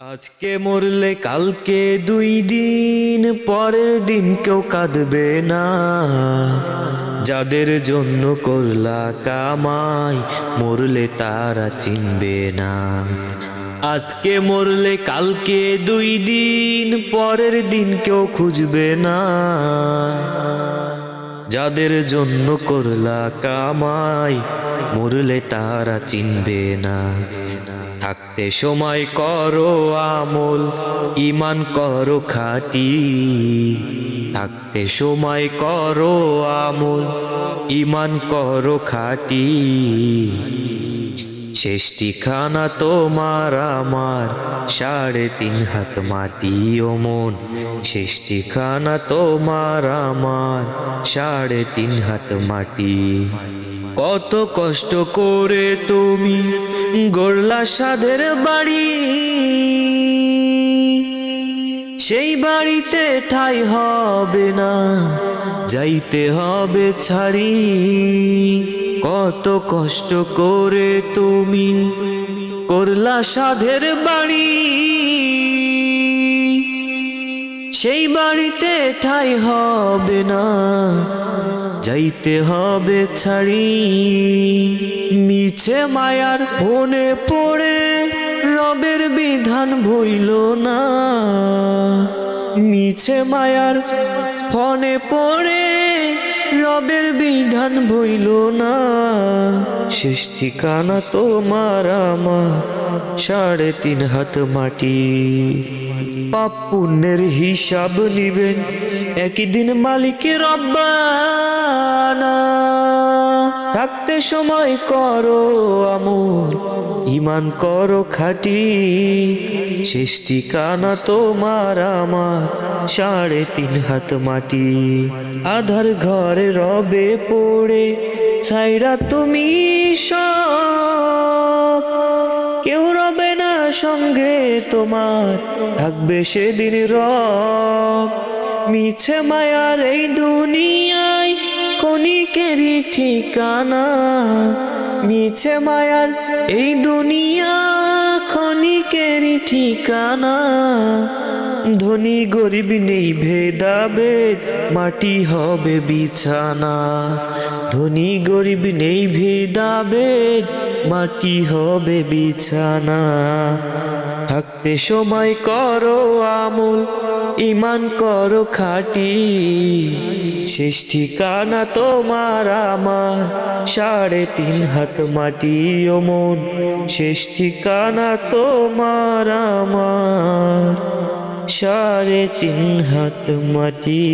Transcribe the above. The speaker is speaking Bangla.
আজকে মরলে কালকে 2 দিন, পরের দিন কেউ কাঁদবে না। যাদের জন্য করলা কামাই, মরলে তারা চিনবে না। আজকে মরলে কালকে 2 দিন, পরের দিন কেউ খুঁজবে না। যাদের জন্য করলা কামাই, মরলে তারা চিনবে না। থাকতে সময় করো আমল, ঈমান করো খাঁটি। থাকতে সময় করো আমল, ঈমান করো খাঁটি। শেষ ঠিকানা তোমার আমার 3.5 হাত মাটি ও মন। শেষ ঠিকানা তোমার আমার 3.5 হাত মাটি। কত কষ্ট করে তুমি গড়লা সাধের বাড়ি, সেই বাড়িতে ঠাঁই হবে না, যাইতে হবে ছাড়ি। কত কষ্ট করে তুমি করলা সাধের বাড়ি, সেই বাড়িতে ঠাঁই হবে না, যাইতে হবে ছাড়ি। মিছে মায়ার ফোনে পড়ে রবের বিধান ভইল না। মিছে মায়ার ফোনে পড়ে রবের বিধান ভইল না। শেষ ঠিকানা তোমার আমার 3.5 হাত মাটি। পাপ পুণ্যের হিসাব নিবেন একদিন মালিকে রব্বানা। থাকতে সময় করো আমল, ঈমান করো খাঁটি। শেষ ঠিকানা তোমার আমার 3.5 হাত মাটি। আধার ঘরে রবে পড়ে ছাইরা তুমি সব, কেউ রবে না সঙ্গে তোমার, থাকবে সেদিন রব। মিছে মায়ার এই দুনিয়ায় ক্ষণিকেরই ঠিকানা। মিছে মায়ার এই দুনিয়া ক্ষণিকেরই ঠিকানা। ধনী গরিব নেই ভেদাভেদ, মাটি হবে বিছানা। ধনী গরিব নেই ভেদাভেদ, মাটি হবে বিছানা। থাকতে সময় করো আমল, ঈমান করো খাঁটি। শেষ ঠিকানা তোমার আমার 3.5 হাত মাটি ও মন। শেষ ঠিকানা তোমার আমার 3.5 হাত মাটি।